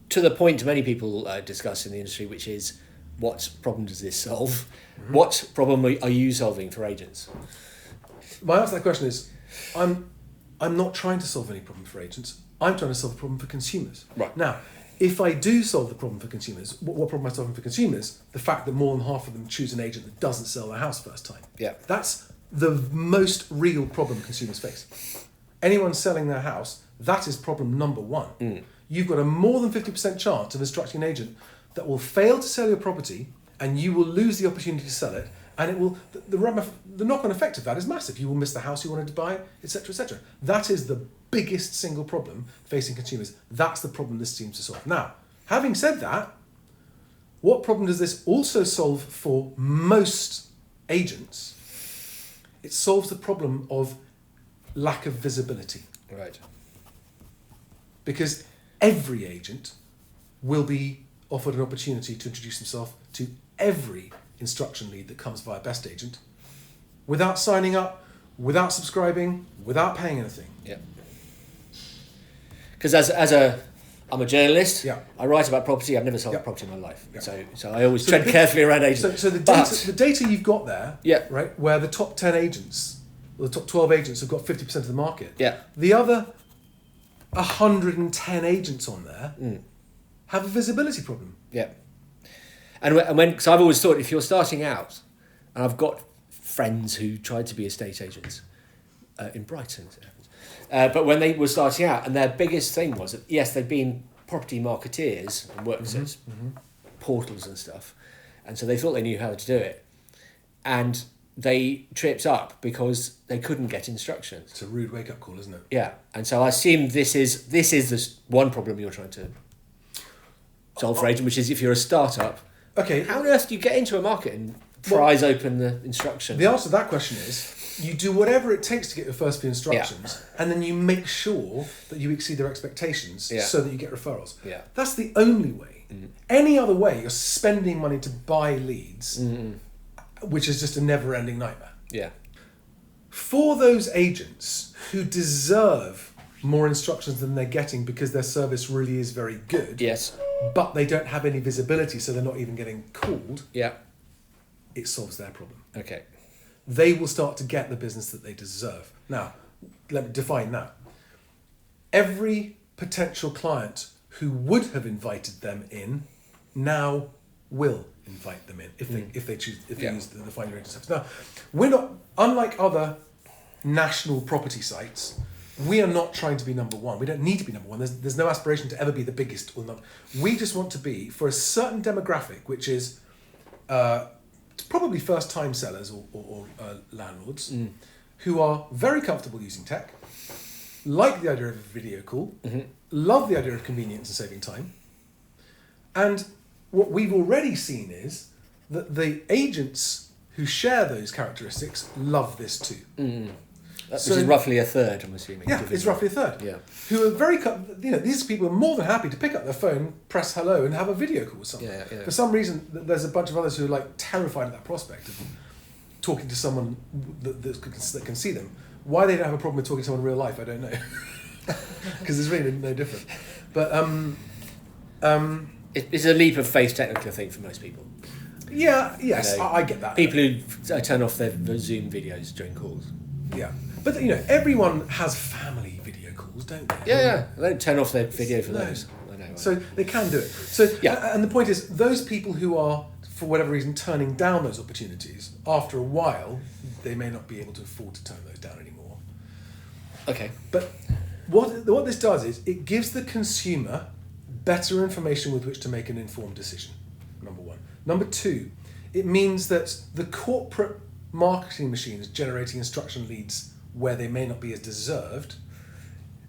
to the point many people discuss in the industry, which is, what problem does this solve? What problem are you solving for agents? My answer to that question is, I'm not trying to solve any problem for agents. I'm trying to solve a problem for consumers. Right. Now, if I do solve the problem for consumers, what problem am I solving for consumers? The fact that more than half of them choose an agent that doesn't sell their house first time. Yeah. That's the most real problem consumers face. Anyone selling their house, that is problem number one. You've got a more than 50% chance of instructing an agent that will fail to sell your property, and you will lose the opportunity to sell it, and it will the knock-on effect of that is massive. You will miss the house you wanted to buy, etc., etc. That is the biggest single problem facing consumers. That's the problem this seems to solve. Now, having said that, what problem does this also solve for most agents? It solves the problem of lack of visibility. Right. Because every agent will be offered an opportunity to introduce himself to every instruction lead that comes via BestAgent without signing up, without subscribing, without paying anything. Yeah. Because I'm a journalist. Yeah. I write about property. I've never sold Yeah. a property in my life. Yeah. So I always tread carefully around agents. So the data you've got there, Yeah. right, where the top 10 agents, or the top 12 agents have got 50% of the market. Yeah. The other 110 agents on there have a visibility problem. Yeah. And because I've always thought, if you're starting out, and I've got friends who tried to be estate agents in Brighton, as it happens. But when they were starting out, and their biggest thing was that, yes, they'd been property marketeers and worked at portals and stuff, and so they thought they knew how to do it, and they tripped up because they couldn't get instructions. It's a rude wake-up call, isn't it? Yeah, and so I assume this is the one problem you're trying to solve for agent, which is, if you're a startup, Okay. how on earth do you get into a market and prise open the instructions? The answer to that question is, you do whatever it takes to get your first few instructions, and then you make sure that you exceed their expectations so that you get referrals. Yeah. That's the only way. Any other way, you're spending money to buy leads, which is just a never-ending nightmare. Yeah. For those agents who deserve more instructions than they're getting because their service really is very good, Yes. but they don't have any visibility, so they're not even getting called, Yeah. it solves their problem. Okay. They will start to get the business that they deserve. Now, let me define that. Every potential client who would have invited them in now will invite them in if they use the Find Your Agent service. Now, we're not, unlike other national property sites, we are not trying to be number one. We don't need to be number one. There's no aspiration to ever be the biggest or not. We just want to be, for a certain demographic, which is probably first-time sellers or landlords who are very comfortable using tech, like the idea of a video call, love the idea of convenience and saving time. And what we've already seen is that the agents who share those characteristics love this too. Which is roughly a third, I'm assuming. Yeah, it's roughly a third. Yeah. Who are very, these people are more than happy to pick up their phone, press hello, and have a video call with someone. Yeah. For some reason, there's a bunch of others who are like terrified of that prospect of talking to someone that can see them. Why they don't have a problem with talking to someone in real life, I don't know. Because it's really no different. But It's a leap of faith technical thing for most people. yeah, yes, I get that. People who turn off their Zoom videos during calls. Yeah, but everyone has family video calls, don't they? Yeah. They don't turn off their video for No. those. I know. So they can do it. So and the point is, those people who are, for whatever reason, turning down those opportunities, after a while, they may not be able to afford to turn those down anymore. Okay. But what this does is, it gives the consumer better information with which to make an informed decision, number one. Number two, it means that the corporate marketing machines generating instruction leads where they may not be as deserved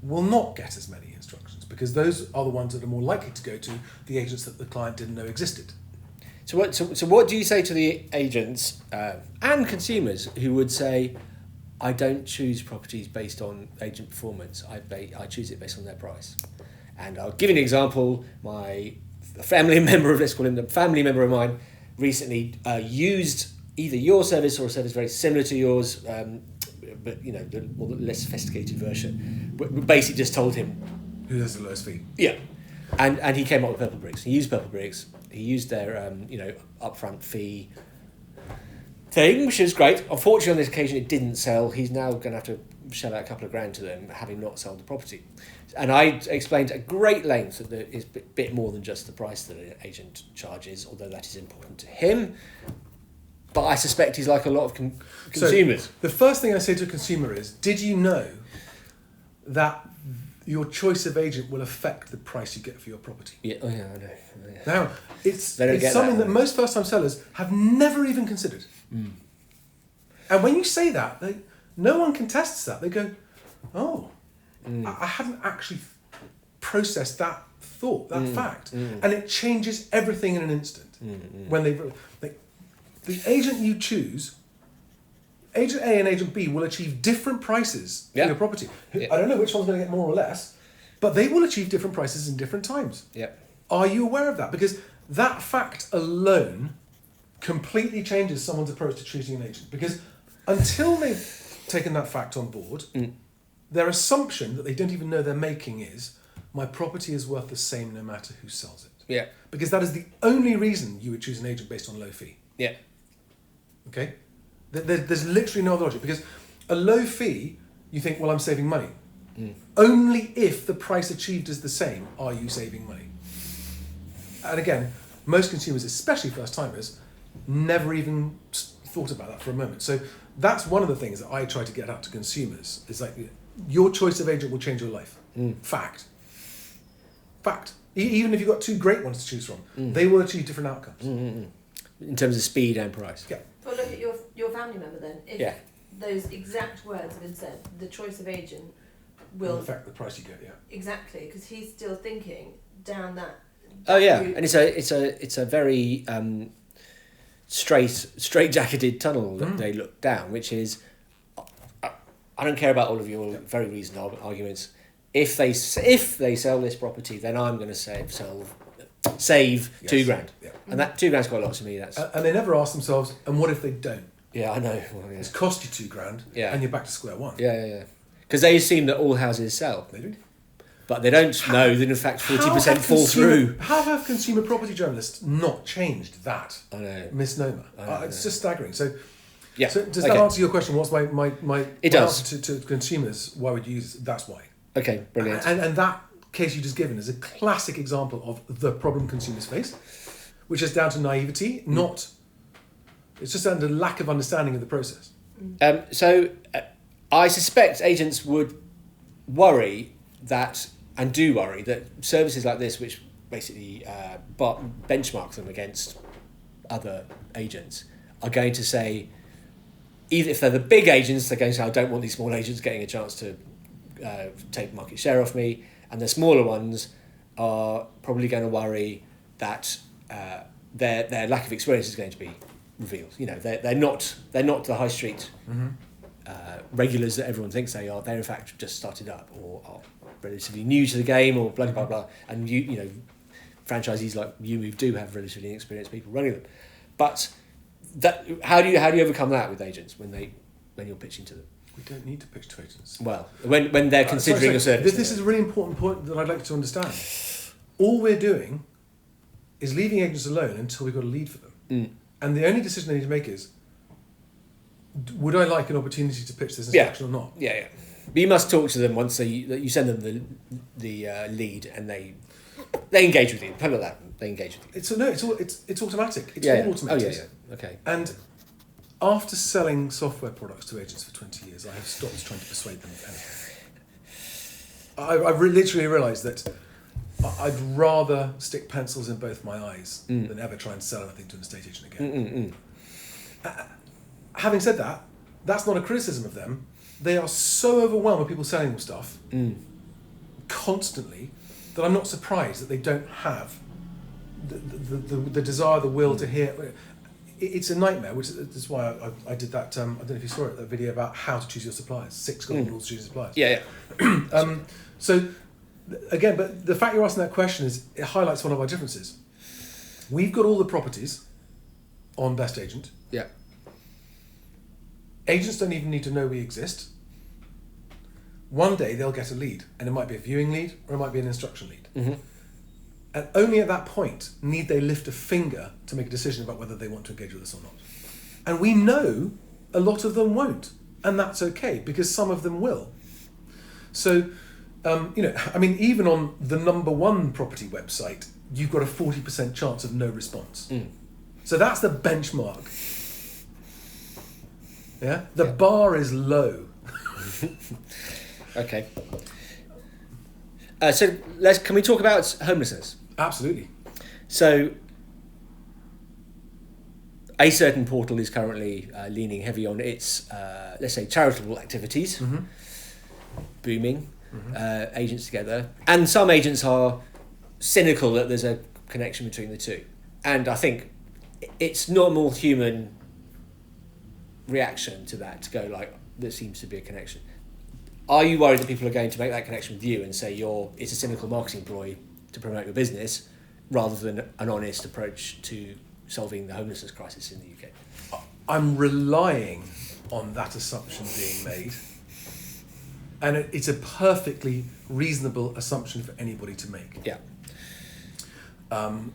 will not get as many instructions, because those are the ones that are more likely to go to the agents that the client didn't know existed. So what do you say to the agents and consumers who would say, I don't choose properties based on agent performance, I choose it based on their price? And I'll give you an example. A family member of mine recently used either your service or a service very similar to yours, but the more less sophisticated version. We basically just told him Who has the lowest fee? Yeah. And he came up with Purple Bricks. He used Purple Bricks. He used their upfront fee thing, which is great. Unfortunately, on this occasion, it didn't sell. He's now going to have to shell out a couple of grand to them, having not sold the property. And I explained at great length that there is a bit more than just the price that an agent charges, although that is important to him. But I suspect he's like a lot of consumers. So the first thing I say to a consumer is, did you know that your choice of agent will affect the price you get for your property? Yeah, I know. Yeah. Now, it's something that most first-time sellers have never even considered. Mm. And when you say that, no one contests that. They go, oh, I hadn't actually processed that thought, that fact. And it changes everything in an instant. When the agent you choose, Agent A and Agent B will achieve different prices for your property. I don't know which one's going to get more or less, but they will achieve different prices in different times. Yeah. Are you aware of that? Because that fact alone completely changes someone's approach to choosing an agent. Because until they've taken that fact on board, their assumption that they don't even know they're making is, my property is worth the same no matter who sells it. Yeah. Because that is the only reason you would choose an agent based on low fee. Yeah. Okay? There's literally no other logic. Because a low fee, you think, well, I'm saving money. Only if the price achieved is the same are you saving money. And again, most consumers, especially first timers, never even thought about that for a moment. So that's one of the things that I try to get out to consumers. Is like, your choice of agent will change your life. Fact. Even if you've got two great ones to choose from, they will achieve different outcomes. In terms of speed and price. Yeah. Well, look at your family member then. If those exact words have been said, the choice of agent will affect the price you get. Yeah. Exactly, because he's still thinking down that. Oh yeah, route. And it's a very straight-jacketed tunnel that they look down, which is, I don't care about all of your very reasonable arguments. If they sell this property, then I'm going to save £2,000, and that £2,000's quite a lot to me. That's and they never ask themselves, and what if they don't? Yeah, I know. Well, It's cost you £2,000, and you're back to square one. Yeah. Because they assume that all houses sell. They do. But they don't know that in fact 40% fall through. How have consumer property journalists not changed that misnomer? It's just staggering. So, So does that answer your question? What's my answer to consumers? Why would you use it? That's why. Okay, brilliant. And that case you just given is a classic example of the problem consumers face, which is down to naivety, it's just down to lack of understanding of the process. I suspect agents would worry that services like this, which basically benchmark them against other agents, are going to say, even if they're the big agents, they're going to say, I don't want these small agents getting a chance to take market share off me, and the smaller ones are probably going to worry that their lack of experience is going to be revealed. You know, they're not the high street regulars that everyone thinks they are. They're in fact just started up or are relatively new to the game or blah blah blah. And you know, franchisees like YouMove do have relatively inexperienced people running them. But how do you overcome that with agents when you're pitching to them? We don't need to pitch to agents. Well, when they're considering a service. This is a really important point that I'd like to understand. All we're doing is leaving agents alone until we've got a lead for them. And the only decision they need to make is, would I like an opportunity to pitch this inspection or not? Yeah. But you must talk to them once you send them the lead and they engage with you. How about that? They engage with you. It's automatic. It's all automated. Oh yeah. Okay. And after selling software products to agents for 20 years, I have stopped trying to persuade them of anything. I've literally realised that I'd rather stick pencils in both my eyes than ever try and sell anything to an estate agent again. Having said that, that's not a criticism of them. They are so overwhelmed with people selling them stuff constantly that I'm not surprised that they don't have the desire, the will to hear. It's a nightmare, which is why I did that. I don't know if you saw it, that video about how to choose your suppliers. 6 golden rules to choose suppliers. Yeah. So, again, but the fact you're asking that question it highlights one of our differences. We've got all the properties on BestAgent. Yeah. Agents don't even need to know we exist. One day they'll get a lead, and it might be a viewing lead or it might be an instruction lead. And only at that point need they lift a finger to make a decision about whether they want to engage with us or not. And we know a lot of them won't. And that's okay, because some of them will. So, even on the number one property website, you've got a 40% chance of no response. So that's the benchmark. Yeah? The bar is low. Okay. Can we talk about homelessness? Absolutely. So, a certain portal is currently leaning heavy on its, let's say, charitable activities, booming, agents together. And some agents are cynical that there's a connection between the two. And I think it's normal human reaction to that, to go like, there seems to be a connection. Are you worried that people are going to make that connection with you and say it's a cynical marketing ploy to promote your business, rather than an honest approach to solving the homelessness crisis in the UK? I'm relying on that assumption being made. And it's a perfectly reasonable assumption for anybody to make. Yeah. And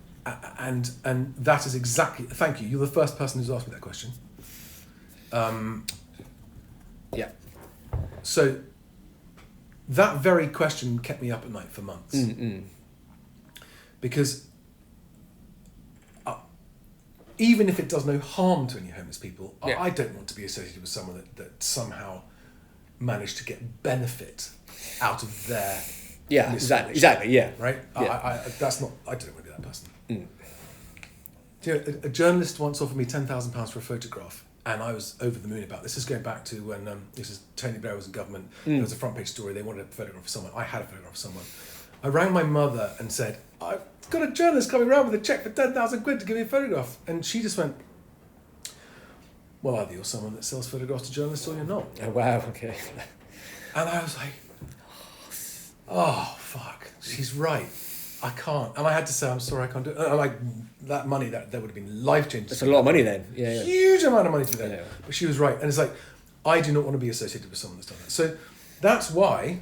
that is exactly... Thank you. You're the first person who's asked me that question. Yeah. So that very question kept me up at night for months. Because even if it does no harm to any homeless people, I don't want to be associated with someone that somehow managed to get benefit out of their exactly, yeah. Right? Yeah. I don't want to be that person. Do you know, a journalist once offered me £10,000 for a photograph, and I was over the moon about this. This is going back to when Tony Blair was in government. There was a front page story. They wanted a photograph of someone. I had a photograph of someone. I rang my mother and said, I've got a journalist coming around with a cheque for 10,000 quid to give me a photograph. And she just went, well, either you're someone that sells photographs to journalists or you're not. Oh, wow, okay. And I was like, oh, fuck, she's right. I can't. And I had to say, I'm sorry, I can't do it. And like, that money, that would have been life-changing. That's a lot of money then. Yeah. Huge amount of money to them. Yeah. But she was right. And it's like, I do not want to be associated with someone that's done that. So that's why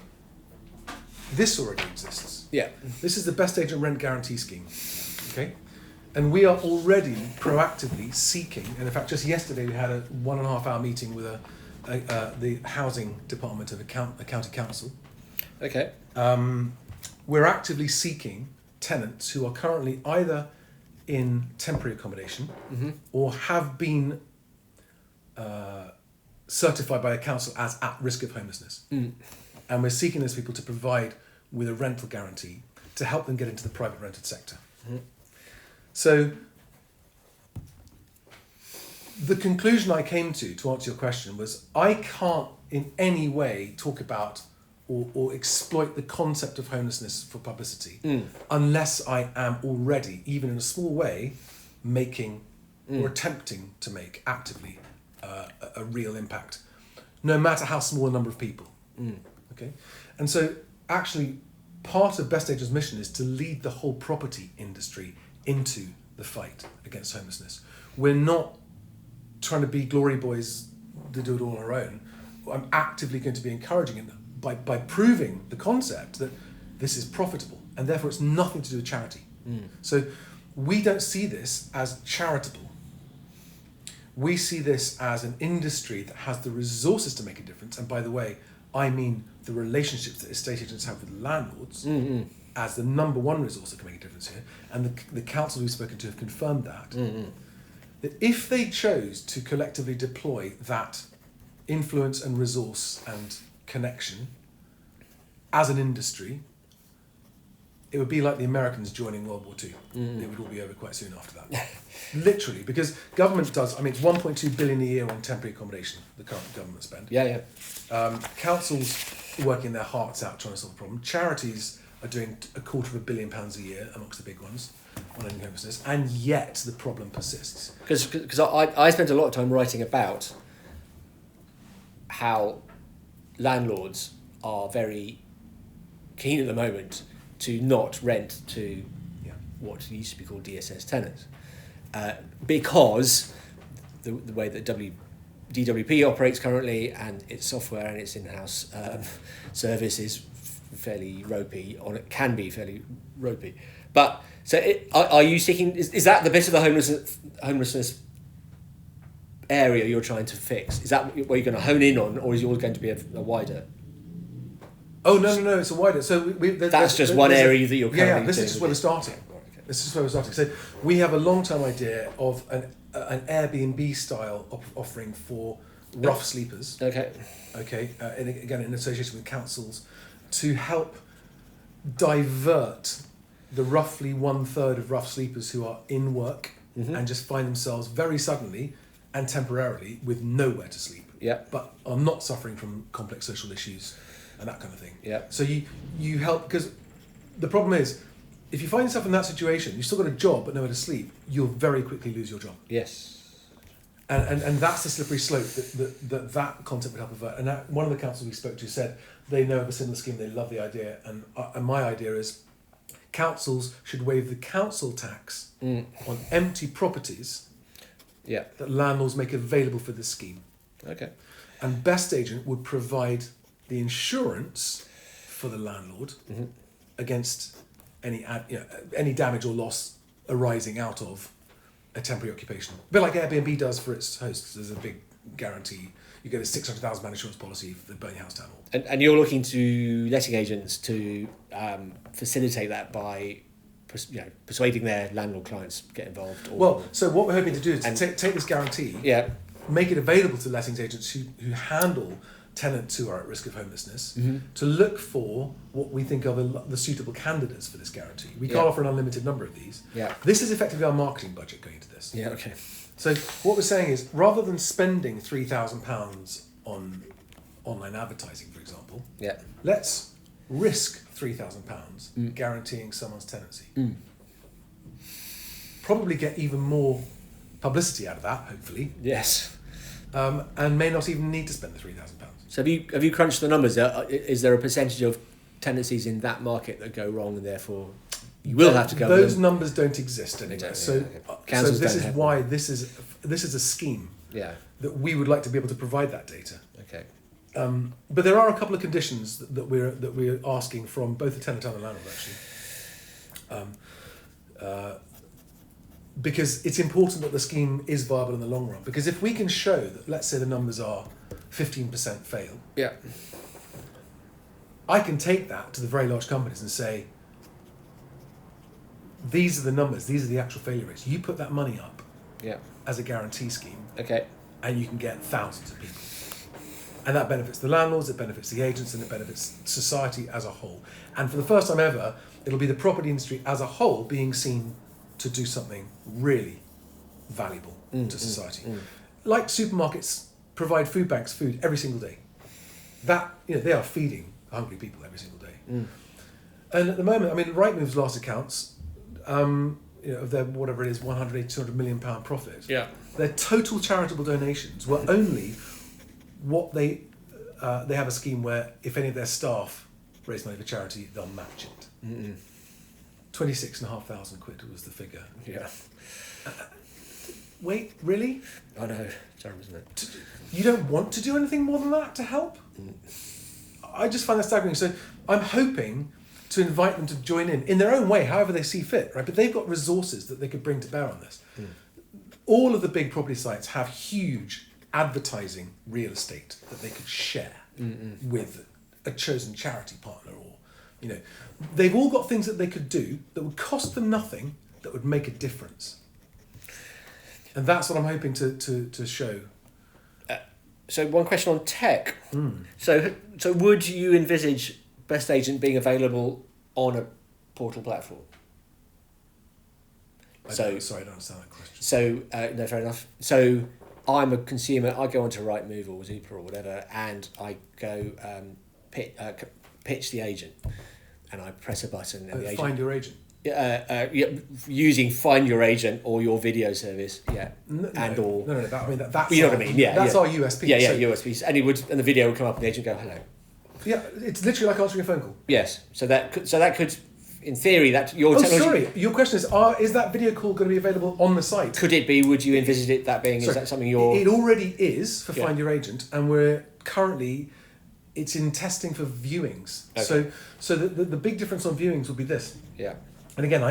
this already exists. Yeah. This is the BestAgent rent guarantee scheme. Okay? And we are already proactively seeking, and in fact, just yesterday we had a 1.5 hour meeting with the housing department of a county council. Okay. We're actively seeking tenants who are currently either in temporary accommodation or have been certified by a council as at risk of homelessness. And we're seeking those people to provide with a rental guarantee to help them get into the private rented sector. So the conclusion I came to answer your question, was I can't in any way talk about or exploit the concept of homelessness for publicity unless I am already, even in a small way, making or attempting to make actively a real impact, no matter how small a number of people. Okay, and so actually part of BestAgent's mission is to lead the whole property industry into the fight against homelessness. We're not trying to be glory boys to do it all on our own. I'm actively going to be encouraging it by proving the concept that this is profitable and therefore it's nothing to do with charity. So we don't see this as charitable. We see this as an industry that has the resources to make a difference. And by the way, I mean the relationships that estate agents have with landlords as the number one resource that can make a difference here. And the councils we've spoken to have confirmed that. That if they chose to collectively deploy that influence and resource and connection as an industry, it would be like the Americans joining World War II. It would all be over quite soon after that. Literally, because government does, it's 1.2 billion a year on temporary accommodation, the current government spend. Councils working their hearts out trying to solve the problem. Charities are doing £250 million a year amongst the big ones on ending homelessness, and yet the problem persists. Because I spent a lot of time writing about how landlords are very keen at the moment to not rent to what used to be called DSS tenants, because the way that DWP operates currently and its software and its in-house service is fairly ropey, can be fairly ropey. But so are you seeking? Is that the bit of the homelessness area you're trying to fix? Is that where you're going to hone in on, or is yours going to be a wider? Oh no! It's a wider. So that's just one area that you're currently. Yeah, this is just where we're starting. This is where we're starting. So we have a long-term idea of an Airbnb style offering for rough sleepers. Okay. And again, in association with councils, to help divert the roughly 1/3 of rough sleepers who are in work and just find themselves very suddenly and temporarily with nowhere to sleep. Yeah. But are not suffering from complex social issues and that kind of thing. Yeah. So you help, because the problem is, if you find yourself in that situation, you've still got a job but nowhere to sleep, you'll very quickly lose your job. Yes. And that's the slippery slope that concept would help avert. And one of the councils we spoke to said they know of a similar scheme, they love the idea, and my idea is councils should waive the council tax on empty properties that landlords make available for this scheme. Okay. And BestAgent would provide the insurance for the landlord against any damage or loss arising out of a temporary occupation. A bit like Airbnb does for its hosts. There's a big guarantee. You get a £600,000 insurance policy if they burn your house down. And you're looking to letting agents to facilitate that by persuading their landlord clients to get involved. So what we're hoping to do is take this guarantee, make it available to lettings agents who handle tenants who are at risk of homelessness, to look for what we think are the suitable candidates for this guarantee. We can't offer an unlimited number of these. Yeah. This is effectively our marketing budget going into this. Yeah, okay. So what we're saying is, rather than spending £3,000 on online advertising, for example, let's risk £3,000 guaranteeing someone's tenancy. Probably get even more publicity out of that, hopefully. Yes. And may not even need to spend the £3,000. So have you crunched the numbers? Is there a percentage of tenancies in that market that go wrong, and therefore you will have to go? Those numbers don't exist anymore. So this is why this is a scheme that we would like to be able to provide that data. Okay. But there are a couple of conditions that we're asking from both the tenant and the landlord, actually. Because it's important that the scheme is viable in the long run. Because if we can show that, let's say the numbers are 15% fail, I can take that to the very large companies and say, these are the numbers, these are the actual failure rates. You put that money up as a guarantee scheme, and you can get thousands of people. And that benefits the landlords, it benefits the agents, and it benefits society as a whole. And for the first time ever, it'll be the property industry as a whole being seen to do something really valuable to society. Like supermarkets provide food banks food every single day. They are feeding hungry people every single day. And at the moment, I mean, Rightmove's last accounts, of their whatever it is, 180, £200 million profit. Their total charitable donations were only what they have a scheme where if any of their staff raise money for charity, they'll match it. 26,500 quid was the figure. Wait, really? I know, terrible, isn't it? You don't want to do anything more than that to help? I just find that staggering. So I'm hoping to invite them to join in their own way, however they see fit, right? But they've got resources that they could bring to bear on this. All of the big property sites have huge advertising real estate that they could share with a chosen charity partner, or they've all got things that they could do that would cost them nothing, that would make a difference. And that's what I'm hoping to show. So one question on tech. So would you envisage BestAgent being available on a portal platform? Sorry, I don't understand that question. So no, fair enough. So I'm a consumer. I go onto Rightmove or Zoopla or whatever, and I go pitch the agent, and I press a button, and the agent. Find your agent. Using Find Your Agent or your video service, that's you know what I mean. That's that's our USP. USPs, and the video would come up, and the agent would go hello. Yeah, it's literally like answering a phone call. Yes, so that could, in theory, that your technology. Sorry, your question is that video call going to be available on the site? Could it be? Would you envisage it that being? Is that something you're? It already is for Find Your Agent, and we're currently. It's in testing for viewings. Okay. So the big difference on viewings will be this. Yeah. And again,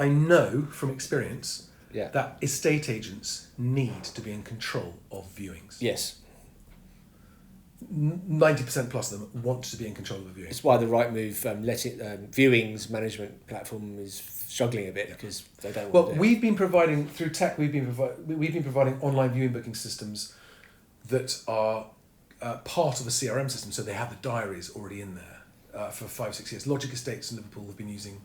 I know from experience Yeah. that estate agents need to be in control of viewings. Yes. 90% plus of them want to be in control of the viewings. It's why the Rightmove viewings management platform is struggling a bit because they don't Well, want to do it. we've been providing through tech. We've been providing online viewing booking systems that are part of a CRM system, so they have the diaries already in there for 5-6 years. Logic Estates in Liverpool have been using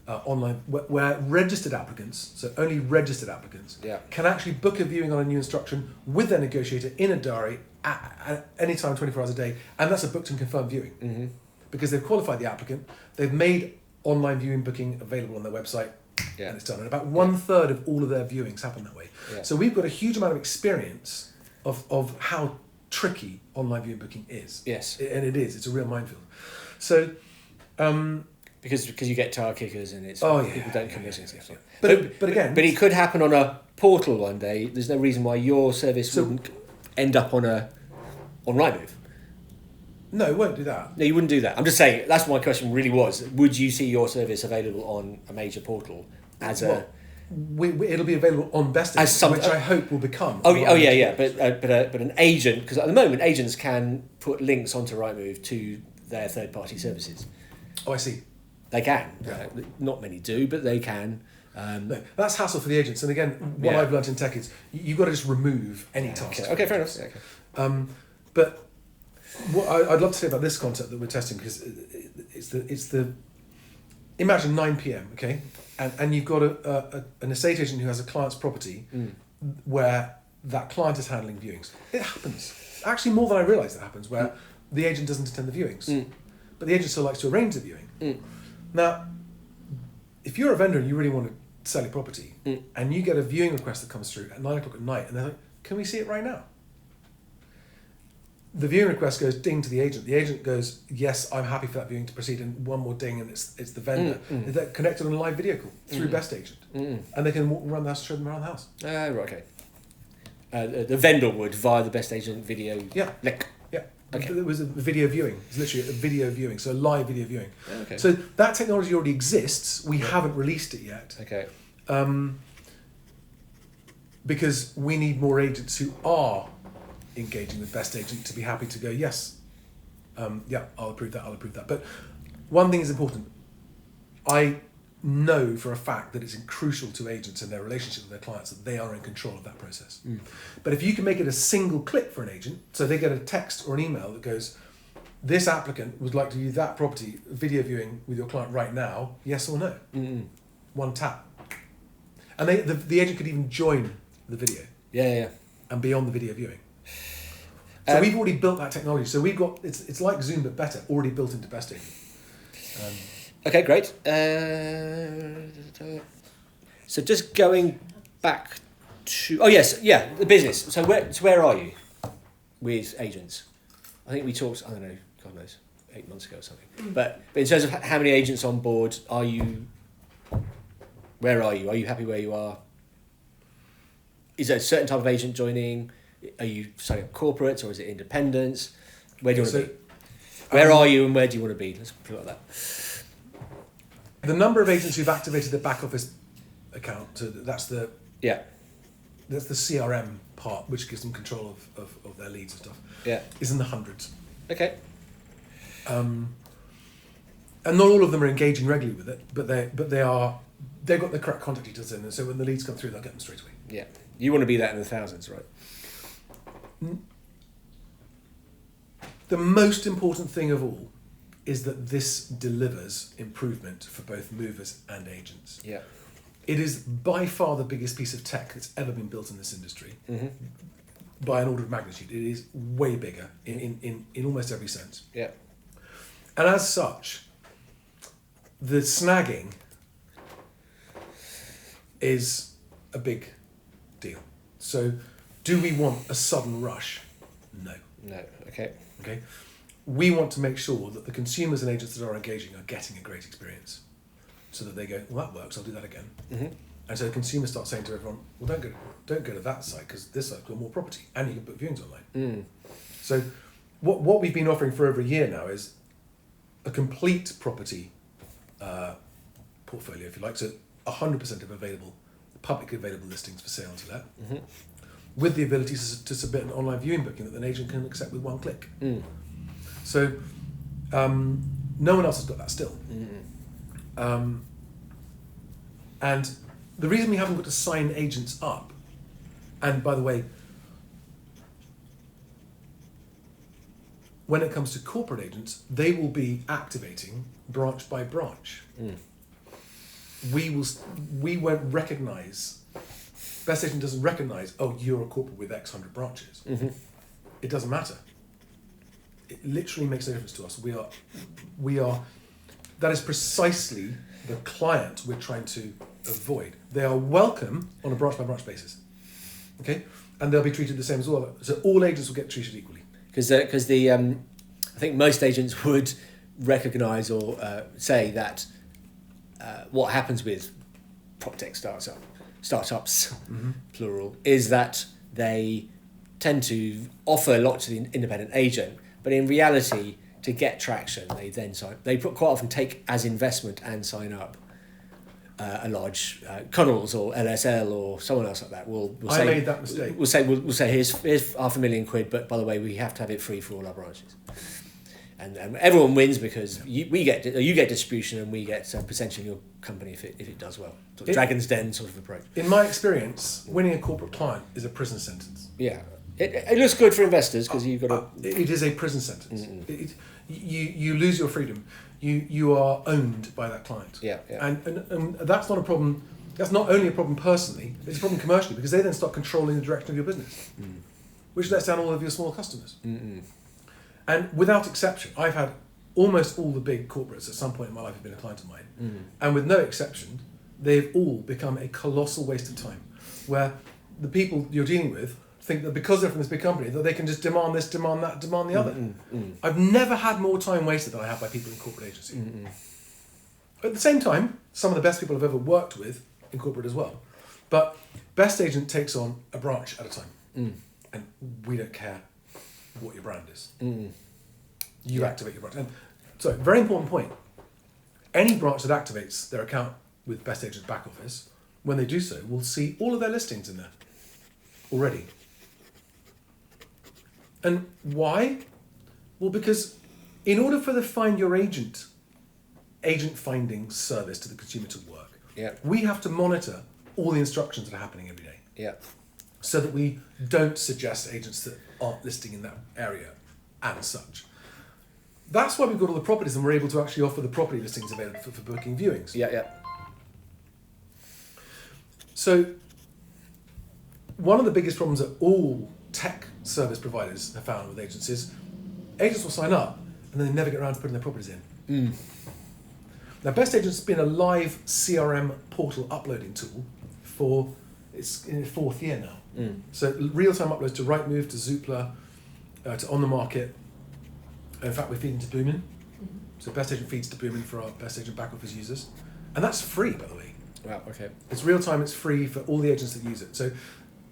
online where registered applicants, so only registered applicants, Yeah. can actually book a viewing on a new instruction with their negotiator in a diary at any time, 24 hours a day, and that's a booked and confirmed viewing. Mm-hmm. Because they've qualified the applicant, they've made online viewing booking available on their website, Yeah. and it's done. And about 1/3 of all of their viewings happen that way. Yeah. So we've got a huge amount of experience of how tricky online viewing booking is. Yes. And it is. It's a real minefield. So, Because you get tire kickers and it's Oh, yeah, people don't yeah, commit yeah, and stuff. yeah. But But again- but it could happen on a portal one day. There's no reason why your service So- wouldn't end up on Rightmove. no, it won't do that. No, you wouldn't do that. I'm just saying that's what my question really was. Would you see your service available on a major portal as a? Well, it'll be available on BestAgent, As some- which I hope will become. Oh yeah. But an agent, because at the moment agents can put links onto Rightmove to their third party services. Oh, I see. They can. Yeah. Not many do, but they can. No, that's hassle for the agents. And again, what Yeah. I've learnt in tech is you've got to just remove any task. Okay, fair enough. Okay. But what I'd love to say about this concept that we're testing, because it's the imagine 9 p.m. okay, and you've got an estate agent who has a client's property where that client is handling viewings. It happens actually more than I realised. It happens where the agent doesn't attend the viewings, but the agent still likes to arrange the viewing. Now, if you're a vendor and you really want to sell your property, and you get a viewing request that comes through at 9 o'clock at night, and they're like, "Can we see it right now?" The viewing request goes ding to the agent. The agent goes, "Yes, I'm happy for that viewing to proceed." And one more ding, and it's the vendor. They're connected on a live video call through BestAgent, and they can walk around the house, show them around the house. Right, okay. The vendor would via the BestAgent video Yeah. link. Yeah. Okay. It was a video viewing. It's literally a video viewing, so a live video viewing. Okay. So that technology already exists. We haven't released it yet. Okay. Because we need more agents who are engaging with BestAgent to be happy to go, yes, yeah, I'll approve that. But one thing is important. I know for a fact that it's crucial to agents and their relationship with their clients that they are in control of that process. But if you can make it a single click for an agent, so they get a text or an email that goes, this applicant would like to use that property video viewing with your client right now, yes or no? One tap. And the agent could even join the video Yeah. and be on the video viewing. So we've already built that technology. So we've got, it's like Zoom but better, already built into BestAgent. Okay, great. So just going back to the business. So where are you with agents? I think we talked, I don't know, God knows, 8 months ago or something. But in terms of how many agents on board, where are you? Are you happy where you are? Is there a certain type of agent joining? Are you signing up corporates or is it independents? Where do you want to be? Where are you and where do you want to be? Let's put it like that. The number of agents who've activated the back office account, so that's the CRM part, which gives them control of their leads and stuff, is in the hundreds. Okay. And not all of them are engaging regularly with it, but they've got the correct contact details in, and so when the leads come through, they'll get them straight away. Yeah. You want to be that in the thousands, right? The most important thing of all is that this delivers improvement for both movers and agents. Yeah. It is by far the biggest piece of tech that's ever been built in this industry, by an order of magnitude. It is way bigger in almost every sense. Yeah. And as such, the snagging is a big deal. So, do we want a sudden rush? No. No. Okay. Okay. We want to make sure that the consumers and agents that are engaging are getting a great experience, so that they go, well, that works, I'll do that again. And so the consumers start saying to everyone, well, don't go to that site because this site's got more property and you can book viewings online. So what we've been offering for over a year now is a complete property portfolio, if you like. So 100% of publicly available listings for sale and to let, with the ability to submit an online viewing booking that an agent can accept with one click. So no one else has got that still. And the reason we haven't got to sign agents up, and by the way, when it comes to corporate agents, they will be activating branch by branch. We won't recognise, BestAgent doesn't recognise, oh, you're a corporate with X hundred branches. It doesn't matter. It literally makes no difference to us. We are, that is precisely the client we're trying to avoid. They are welcome on a branch by branch basis. Okay? And they'll be treated the same as all. So all agents will get treated equally. Because I think most agents would recognise or say that what happens with PropTech startups, plural, is that they tend to offer a lot to the independent agent, but in reality, to get traction, they quite often take as investment and sign up a large Connells or LSL or someone else like that. We'll I say, made that mistake. We'll say here's £500,000, but by the way, we have to have it free for all our branches. And everyone wins because you get distribution and we get a percentage in your company if it does well. Sort of Dragon's Den sort of approach. In my experience, winning a corporate client is a prison sentence. Yeah, it looks good for investors because you've got to. It is a prison sentence. You lose your freedom. You are owned by that client. Yeah. And that's not a problem. That's not only a problem personally. It's a problem commercially because they then start controlling the direction of your business, which lets down all of your small customers. And without exception, I've had almost all the big corporates at some point in my life have been a client of mine. And with no exception, they've all become a colossal waste of time, where the people you're dealing with think that because they're from this big company that they can just demand this, demand that, demand the other. I've never had more time wasted than I have by people in corporate agency. At the same time, some of the best people I've ever worked with in corporate as well. But BestAgent takes on a branch at a time. And we don't care what your brand is. You activate your branch. And so, very important point. Any branch that activates their account with BestAgent's back office, when they do so, will see all of their listings in there already. And why? Well, because in order for the Find Your Agent finding service to the consumer to work, we have to monitor all the instructions that are happening every day. So that we don't suggest agents that aren't listing in that area and such. That's why we've got all the properties and we're able to actually offer the property listings available for booking viewings. So one of the biggest problems that all tech service providers have found with agents is agents will sign up and then they never get around to putting their properties in. Now BestAgent's been a live CRM portal uploading tool it's in its 4th year now. So real-time uploads to Rightmove, to Zoopla, to On the Market. In fact, we're feeding to Boomin. So BestAgent feeds to Boomin for our BestAgent back office users. And that's free, by the way. Wow, okay. It's real-time, it's free for all the agents that use it. So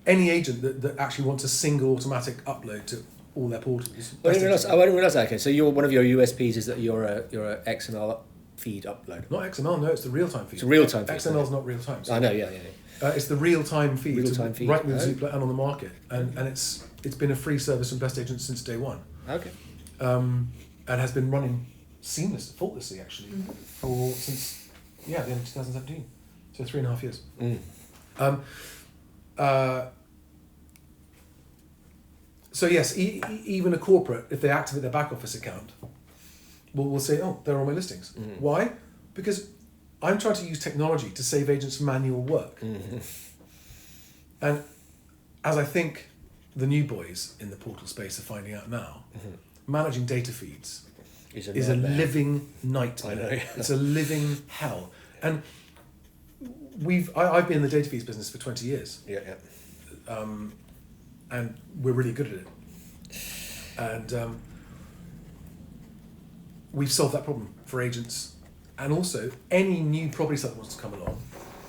any agent that actually wants a single automatic upload to all their portals. I didn't realise that. Okay, so one of your USPs is that you're a XML feed upload. Not XML, no, it's the real-time feed. It's a real-time feed. XML is not real-time. So I know, yeah. It's the real-time feed. Real-time feed. Rightmove, Zoopla, and On the Market, and it's been a free service from BestAgent since day one. Okay. And has been running faultlessly actually, since the end of 2017. So 3.5 years. So yes, even a corporate, if they activate their back office account, will say, oh, they're on my listings. Why? Because I'm trying to use technology to save agents manual work. And as I think the new boys in the portal space are finding out now, managing data feeds is a living nightmare. I know. It's a living hell. And I've been in the data feeds business for 20 years. And we're really good at it. And we've solved that problem for agents. And also, any new property site that wants to come along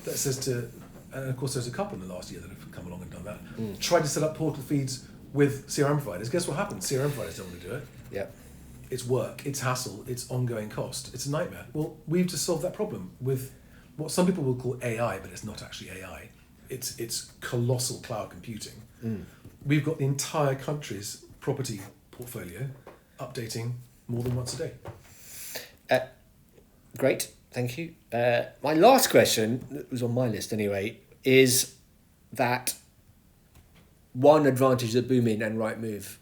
that says and of course there's a couple in the last year that have come along and done that, try to set up portal feeds with CRM providers. Guess what happens? CRM providers don't want to do it. It's work, it's hassle, it's ongoing cost, it's a nightmare. Well, we've just solved that problem with what some people will call AI, but it's not actually AI. It's colossal cloud computing. We've got the entire country's property portfolio updating more than once a day. Great, thank you. My last question, that was on my list anyway, is that one advantage that Boomin and Rightmove,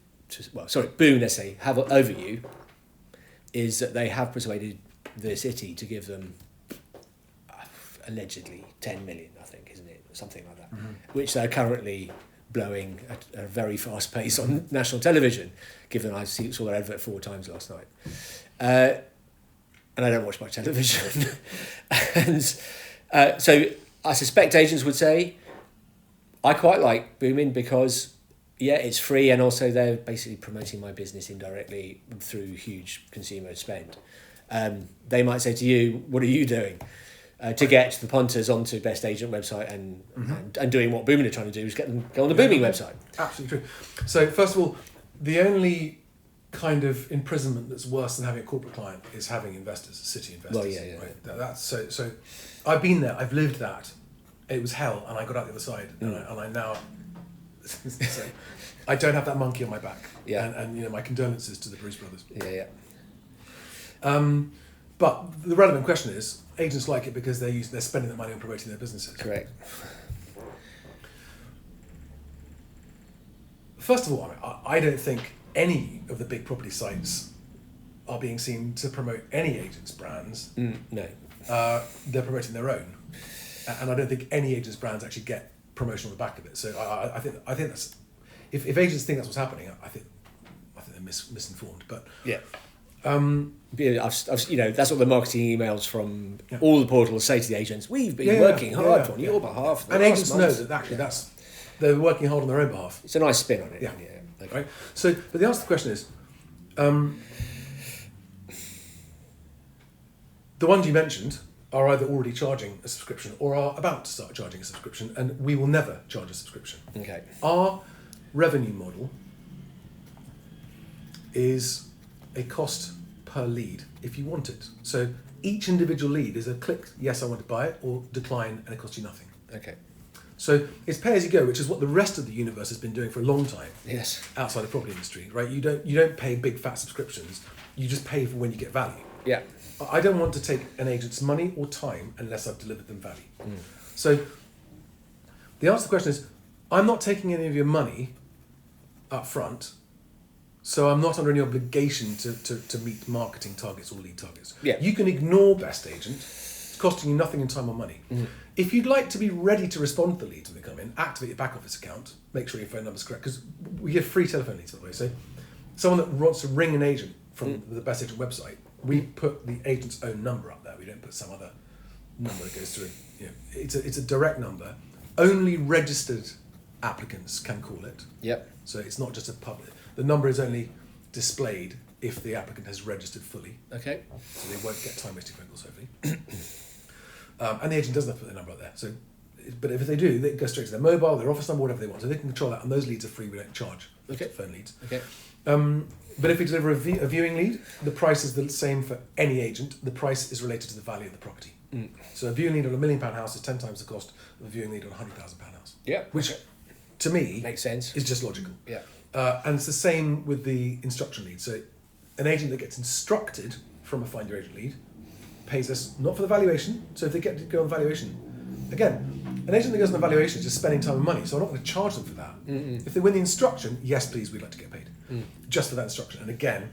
Boon, let's say, have over you is that they have persuaded the city to give them allegedly 10 million, I think, isn't it? Something like that, which they're currently blowing at a very fast pace on national television, given I saw their advert 4 times last night. And I don't watch much television. And so I suspect agents would say, I quite like Boomin because, yeah, it's free, and also they're basically promoting my business indirectly through huge consumer spend. They might say to you, what are you doing to get the punters onto Best Agent website and doing what Boomin are trying to do is get them go on the Boomin website? Absolutely true. So first of all, the only kind of imprisonment that's worse than having a corporate client is having investors, city investors. Well, yeah. Right? That's so I've been there, I've lived that. It was hell, and I got out the other side, and I now so I don't have that monkey on my back. Yeah. And my condolences to the Bruce brothers. Yeah. But the relevant question is, agents like it because they're spending the money on promoting their businesses. Correct. First of all, I don't think any of the big property sites are being seen to promote any agent's brands. No. They're promoting their own, and I don't think any agent's brands actually get promotion on the back of it. So I think that's if agents think that's what's happening, I think they're misinformed. But yeah. That's what the marketing emails from all the portals say to the agents. We've been working hard on your behalf. And agents know that actually they're working hard on their own behalf. It's a nice spin on it. Yeah. Okay. Right. So, but the answer to the question is, the ones you mentioned are either already charging a subscription or are about to start charging a subscription, and we will never charge a subscription. Okay. Our revenue model is a cost per lead if you want it. So each individual lead is a click, yes, I want to buy it, or decline, and it costs you nothing. Okay. So it's pay as you go, which is what the rest of the universe has been doing for a long time. Yes. Outside the property industry, right? You don't pay big fat subscriptions. You just pay for when you get value. Yeah. I don't want to take an agent's money or time unless I've delivered them value. So the answer to the question is, I'm not taking any of your money up front, so I'm not under any obligation to meet marketing targets or lead targets. Yeah. You can ignore Best Agent. It's costing you nothing in time or money. If you'd like to be ready to respond to the leads when they come in, activate your back office account, make sure your phone number's correct, because we give free telephone leads, by the way. So someone that wants to ring an agent from the Best Agent website, we put the agent's own number up there. We don't put some other number that goes through. It's a direct number. Only registered applicants can call it. Yep. So it's not just a public. The number is only displayed if the applicant has registered fully. Okay. So they won't get time-wasting phone calls, hopefully. And the agent doesn't have to put their number up there. So, but if they do, they go straight to their mobile, their office number, whatever they want. So they can control that, and those leads are free. We don't charge phone leads. Okay. But if we deliver a viewing lead, the price is the same for any agent. The price is related to the value of the property. So a viewing lead on £1 million house is 10 times the cost of a viewing lead on a £100,000 house. Yeah. Which, to me, makes sense. Is just logical. Yeah. And it's the same with the instruction lead. So an agent that gets instructed from a Find Your Agent lead pays us not for the valuation. So if they get to go on valuation, again, an agent that goes on the valuation is just spending time and money. So I'm not going to charge them for that. If they win the instruction, yes, please, we'd like to get paid just for that instruction. And again,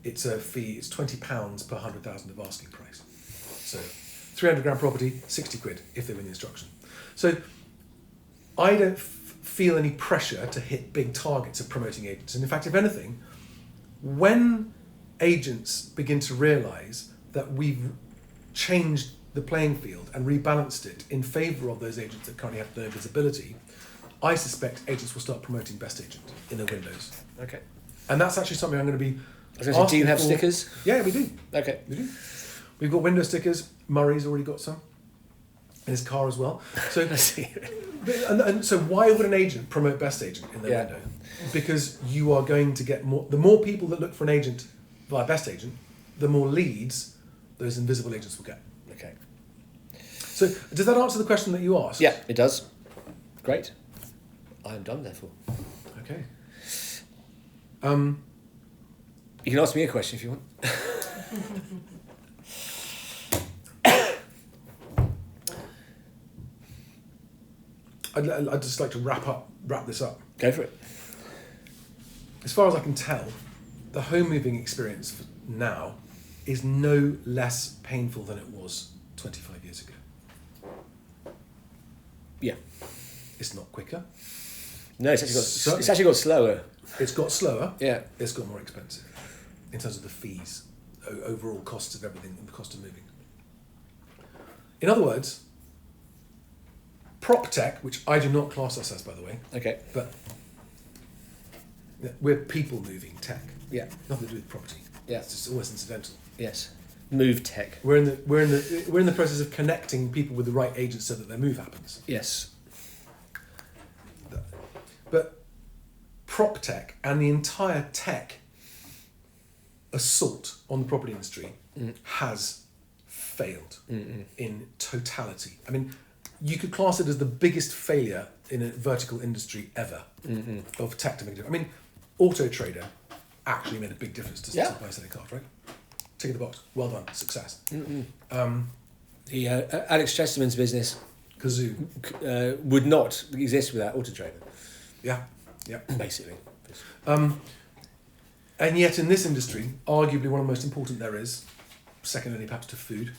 it's a fee. It's £20 per 100,000 of asking price. So 300 grand property, 60 quid if they win the instruction. So I don't feel any pressure to hit big targets of promoting agents. And in fact, if anything, when agents begin to realise that we've changed the playing field and rebalanced it in favour of those agents that currently have no visibility, I suspect agents will start promoting Best Agent in their windows. Okay. And that's actually something I'm going to be do you have stickers? Yeah, we do. Okay. We do. We've got window stickers. Murray's already got some. In his car as well. So, and so why would an agent promote Best Agent in their window? Because you are going to get more. The more people that look for an agent via Best Agent, the more leads those invisible agents will get. Okay. So does that answer the question that you asked? Yeah, it does. Great. I am done, therefore. Okay. You can ask me a question if you want. I'd just like to wrap this up. Go for it. As far as I can tell, the home moving experience now is no less painful than it was 25 years ago. Yeah. It's not quicker. No, it's actually got slower. It's got slower. Yeah. It's got more expensive in terms of the fees, overall costs of everything, and the cost of moving. In other words, prop tech, which I do not class us as, by the way, Okay. but we're people moving tech. Yeah. Nothing to do with property. Yeah. It's just always incidental. Yes. Move tech. We're in the process of connecting people with the right agents so that their move happens. Yes. But prop tech and the entire tech assault on the property industry has failed in totality. I mean, you could class it as the biggest failure in a vertical industry ever of tech to make a difference. I mean, Auto Trader actually made a big difference to buy selling cars, right? Tick in the box. Well done. Success. The Alex Chesterman's business Kazoo. would not exist without Auto Trader. Yeah. Yeah. Basically. And yet in this industry, arguably one of the most important there is, second only perhaps to food,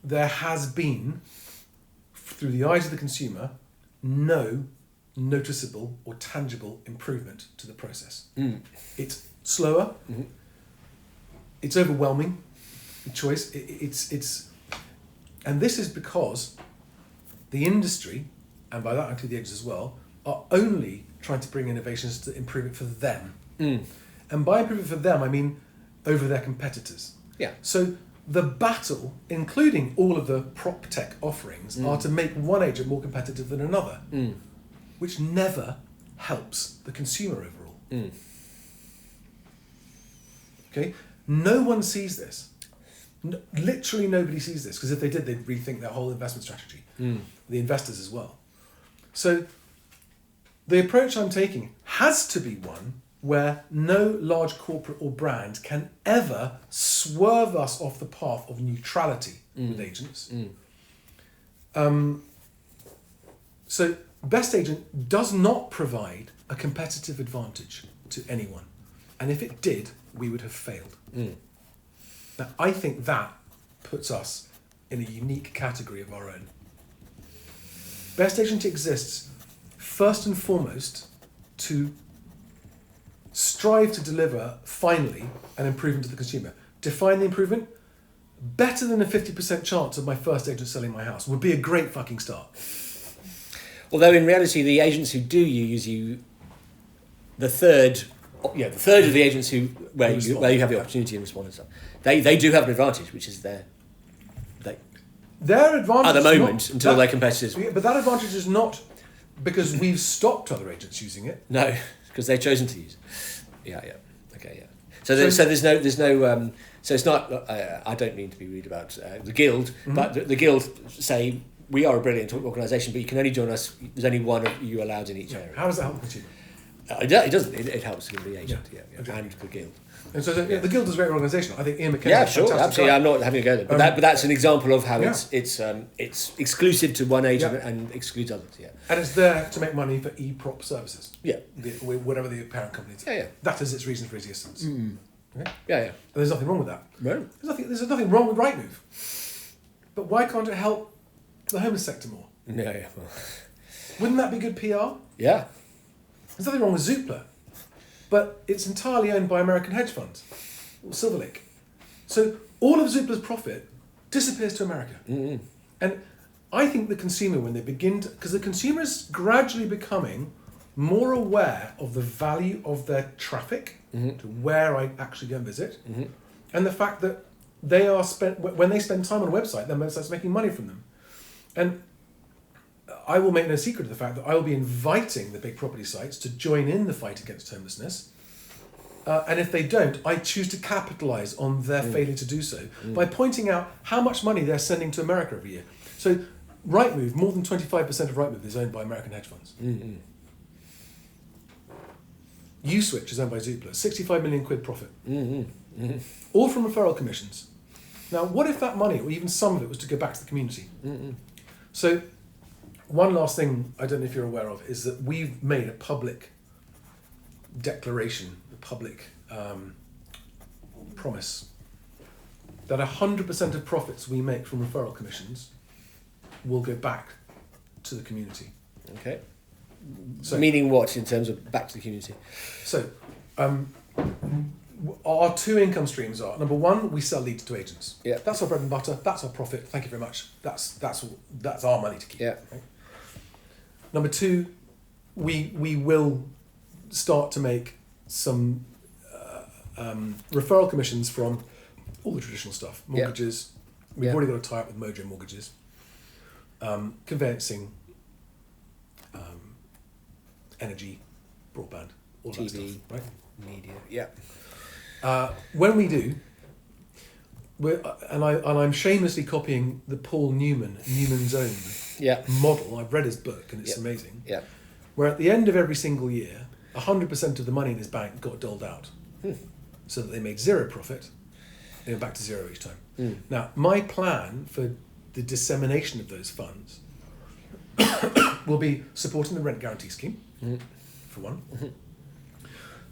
there has been, through the eyes of the consumer, no noticeable or tangible improvement to the process. It's slower, it's overwhelming, the choice, it's and this is because the industry, and by that I include the agents as well, are only trying to bring innovations to improve it for them. And by improve it for them, I mean over their competitors. Yeah. So the battle, including all of the prop tech offerings, are to make one agent more competitive than another, which never helps the consumer overall. Okay? No one sees this. Literally nobody sees this, because if they did, they'd rethink their whole investment strategy. The investors as well. So the approach I'm taking has to be one where no large corporate or brand can ever swerve us off the path of neutrality with agents. So BestAgent does not provide a competitive advantage to anyone. And if it did, we would have failed. Now, I think that puts us in a unique category of our own. BestAgent exists first and foremost to strive to deliver, finally, an improvement to the consumer. Define the improvement. Better than a 50% chance of my first agent selling my house would be a great fucking start. Although in reality, the agents who do use you, the third of the agents where you have the opportunity and respond and stuff, they do have an advantage, which is their advantage at the moment until their competitors. But that advantage is not because we've stopped other agents using it. No, because they've chosen to use. Okay, yeah. So there's no. So it's not. I don't mean to be rude about the guild, but the guild say we are a brilliant organisation, but you can only join us. There's only one of you allowed in each area. How does that help the consumer? It doesn't. It helps the agent, exactly. and the guild. And so the guild is a great organisation. I think Ian McKenzie. Yeah, sure, absolutely. Guy. I'm not having a go there, but that's an example of how it's exclusive to one agent and excludes others. Yeah, and it's there to make money for e-prop services. Yeah, whatever the parent company is. Yeah. That is its reason for existence. Okay? Yeah. And there's nothing wrong with that. No. There's nothing wrong with Rightmove. But why can't it help the homeless sector more? Yeah. Wouldn't that be good PR? Yeah. There's nothing wrong with Zoopla, but it's entirely owned by American hedge funds, or Silver Lake. So all of Zoopla's profit disappears to America. And I think the consumer, when they begin to, because the consumer is gradually becoming more aware of the value of their traffic, to where I actually go and visit, and the fact that they are when they spend time on a website, their website's making money from them. And I will make no secret of the fact that I will be inviting the big property sites to join in the fight against homelessness, And if they don't, I choose to capitalise on their failure to do so by pointing out how much money they're sending to America every year. So Rightmove, more than 25% of Rightmove is owned by American hedge funds. Mm-hmm. Uswitch is owned by Zoopla, 65 million quid profit. Mm-hmm. Mm-hmm. All from referral commissions. Now, what if that money, or even some of it, was to go back to the community? Mm-hmm. So, one last thing I don't know if you're aware of is that we've made a public declaration, a public promise, that 100% of profits we make from referral commissions will go back to the community. Okay. So, meaning what in terms of back to the community? So, our two income streams are, number one, we sell leads to agents. Yeah. That's our bread and butter. That's our profit. Thank you very much. That's our money to keep. Yeah. Right? Number two, we will start to make some referral commissions from all the traditional stuff. Mortgages. Yeah. We've already got a tie-up with Mojo Mortgages. Conveyancing. Energy, broadband, all TV, that stuff, right? Media, yeah. When we do, I'm shamelessly copying the Paul Newman's Own model. I've read his book and it's amazing. Yeah. Where at the end of every single year, 100% of the money in his bank got doled out, so that they made zero profit. They went back to zero each time. Now, my plan for the dissemination of those funds will be supporting the rent guarantee scheme, for one.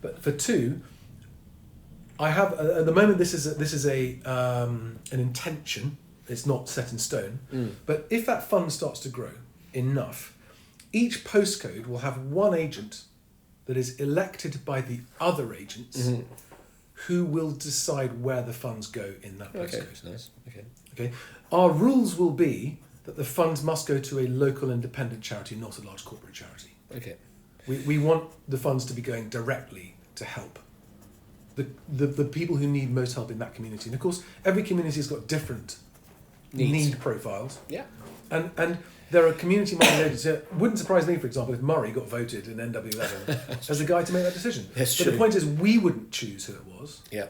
But for two, I have at the moment this is an intention. It's not set in stone. But if that fund starts to grow enough, each postcode will have one agent that is elected by the other agents, who will decide where the funds go in that postcode. Okay, nice. Okay. Our rules will be that the funds must go to a local independent charity, not a large corporate charity. Okay. We want the funds to be going directly to help the people who need most help in that community. And of course, every community has got different need profiles. Yeah. And there are community-minded agents. It wouldn't surprise me, for example, if Murray got voted in NW11 as the guy to make that decision. That's but true. the point is, we wouldn't choose who it was. Yeah.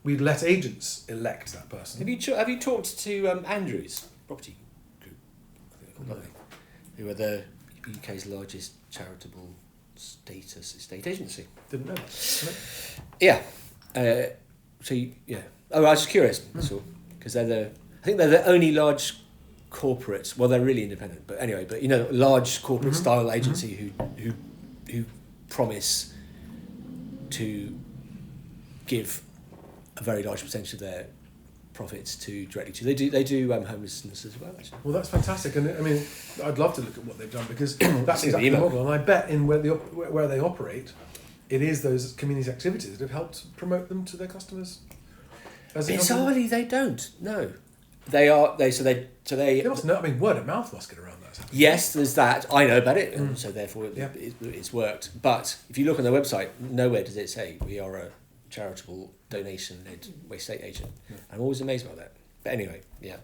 We'd let agents elect that person. Have you talked to Andrews Property Group? Who are the UK's largest charitable status estate agency? Didn't know that. No. Yeah. Oh, I was just curious. That's all. Because I think they're the only large corporate. Well, they're really independent, but anyway. But large corporate style agency who promise to give a very large percentage of their profits directly to. They do homelessness as well. Actually. Well, that's fantastic, and I mean, I'd love to look at what they've done because that's See the exactly the email. model. And I bet in where they operate, it is those community activities that have helped promote them to their customers. Bizarrely, they don't. No, they are. They must know. I mean, word of mouth must get around that. Yes, there's that. I know about it, and so therefore it's worked. But if you look on their website, nowhere does it say we are a charitable donation-led estate agent. I'm always amazed by that. But anyway, yeah.